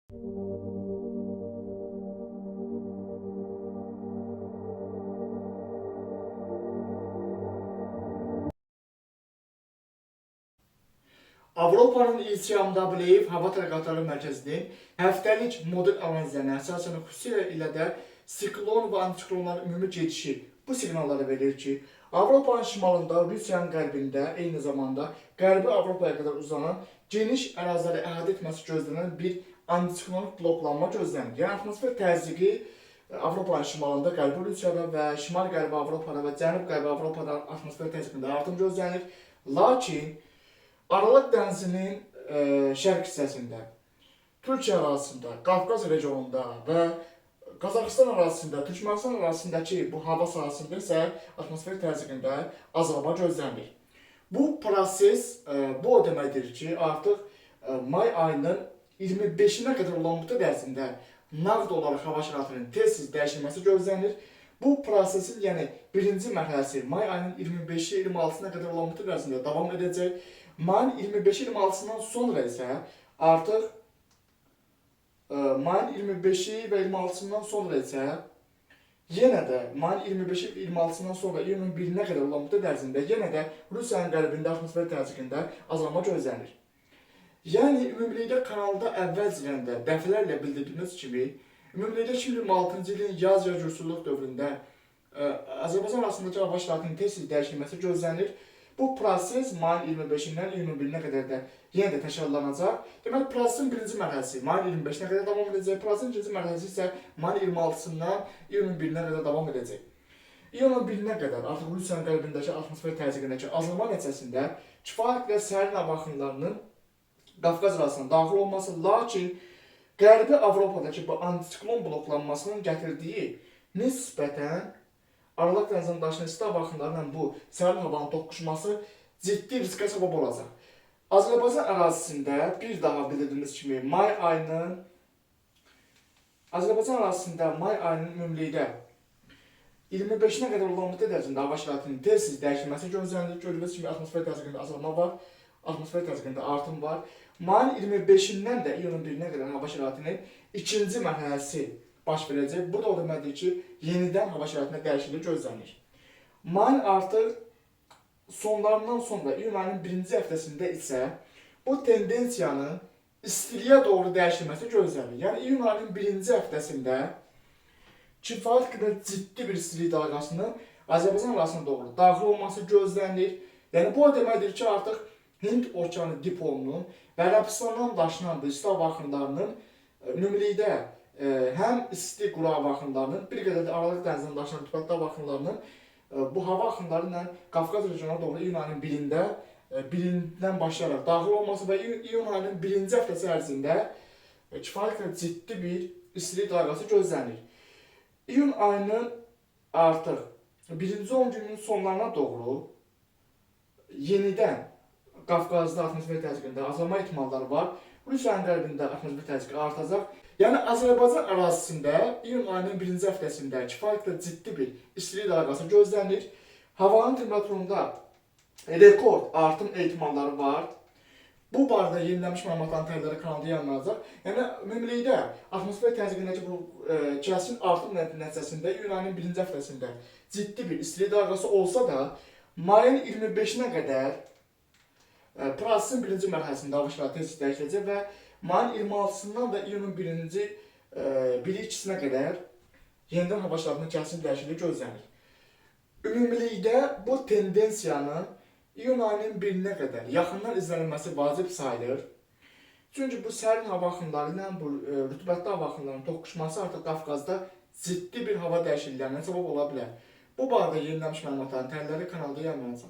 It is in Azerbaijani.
Avropanın İCMWF Hava Tədqiqatları Mərkəzinin həftəlik model analizlərinə əsasən xüsusilə də siklon və antiklonların ümumi gedişi bu siqnalları verir ki, Avropanın şimalında, Rusiyanın qərbində, eyni zamanda Qərbi Avropaya qədər uzanan geniş əraziləri əhatə etməsi gözlənilən bir antiklonik bloklanma gözlənilir. Yəni atmosfer təzyiqi Avropanın şimalında, Qərbi Rusiyada və Şimal-Qərbi Avropada və Cənub-Qərbi Avropada atmosfer təzyiqində artım gözlənilir. Lakin Aralıq dənizinin şərq hissəsində, Türkiyə arasında, Qafqaz regionunda və Qazaxıstan arasında, Türkmənistan arasındakı bu hava sahəsində isə atmosfer təzyiqində azalma gözlənilir. Bu proses bu o deməkdir ki, artıq may ayının 25-nə qədər olan müddət ərzində nağd olaraq hava şəraitinin tez-tez dəyişilməsi gözlənilir. Bu prosesin yəni birinci mərhələsi may ayının 25-26-sına qədər olan müddət ərzində davam edəcək. Mayın 25-26-sından sonra isə artıq mayın 25-i və 26-sından sonra isə yenə də mayın 25-i və 26-sından sonra iyunun 1-nə qədər olan müddət ərzində yenə də Rusiyanın qərbində atmosfer təzyiqində azalma gözlənilir. Yəni ümumilikdə kanalda əvvəlcədən də dəfələrlə bildirdiyimiz kimi, ümumilikdə 2026-cı ilin yaz və gürsüzlük dövründə Azərbaycan arasındakı hava şəraitinin tez-tez dəyişilməsi gözlənilir. Bu proses mayın 25-dən iyunun 1-nə qədər də yenə də təkrarlanacaq. Demək, prosesin birinci mərhələsi mayın 25-nə qədər davam edəcək. Prosesin ikinci mərhələsi isə mayın 26-sından iyunun 1-nə qədər davam edəcək. İyunun 1-nə qədər artıq Rusiyanın qərbindəki atmosfer təzyiqindəki azalma nəticəsində kifayət sərin hava axınlarının Qafqaz arasına daxil olması, lakin Qərbi Avropadakı bu antisiklon bloklanmasının gətirdiyi nisbətən Aralıq dənizinin daşınan isti hava axınlarıyla bu sərin havanın toqquşması ciddi riskə səbəb olacaq. Azərbaycan ərazisində bir daha bildirdiyimiz kimi Azərbaycan ərazisində may ayının ümumilikdə 25-nə qədər olan müddət ərzində hava şəraitinin tez-tez dəyişilməsi gözlənilir. Gördüyünüz kimi atmosfer təzyiqində azalma var, atmosfer təzyiqində artım var. Mayın 25-dən də iyunun 1-nə qədər hava şəraitinin ikinci mərhələsi baş verəcək. Bu da o deməkdir ki, yenidən hava şəraitində dəyişiklik gözlənilir. Mayın artıq sonlarından sonra iyun ayının birinci həftəsində isə bu tendensiyanın istiliyə doğru dəyişilməsi gözlənilir. Yəni iyun ayının birinci həftəsində kifayət qədər ciddi bir istilik dalğasının Azərbaycan arasına doğru daxil olması gözlənilir. Yəni bu o deməkdir ki, artıq Hind okeanı diponunun və Ərəbistandan daşınan isti hava axınlarının ümumilikdə həm isti quru hava axınlarının, bir qədər də Aralıq dənizinin daşınan rütubətli hava axınlarının bu hava axınları ilə Qafqaz regionuna doğru iyun ayının birindən başlayaraq daxil olması və iyun ayının birinci həftəsi ərzində kifayət qədər ciddi bir istilik dalğası gözlənilir. İyun ayının artıq birinci 10 günün sonlarına doğru yenidən Qafqazda atmosfer təzyiqində azalma ehtimalları var. Rusiyanın qərbində atmosfer təzyiqi artacaq. Yəni Azərbaycan ərazisində iyun ayının birinci həftəsində kifayət qədər ciddi bir istilik dalğası gözlənilir. Havanın temperaturunda rekord artım ehtimalları var. Bu barədə yenilənmiş məlumatların təhlilləri kanalda yayımlanacaq. Yəni ümumilikdə atmosfer təzyiqindəki bu kəskin artım nəticəsində iyun ayının birinci həftəsində ciddi bir istilik dalğası olsa da, mayın 25-nə qədər prosesin birinci mərhələsində hava şəraiti tez dəyişiləcək və mayın 26-sından da iyunun 1-2-sinə qədər yenidən hava şəraitinin kəskin dəyişikliyi gözlənilir. Ümumilikdə bu tendensiyanın iyun ayının 1-nə qədər yaxından izlənilməsi vacib sayılır. Çünki bu sərin hava axınları ilə bu rütubətli hava axınlarının toqquşması artıq Qafqazda ciddi bir hava dəyişikliklərinə səbəb ola bilər. Bu barədə yenilənmiş məlumatların təhlilləri kanalda yayımlanacaq.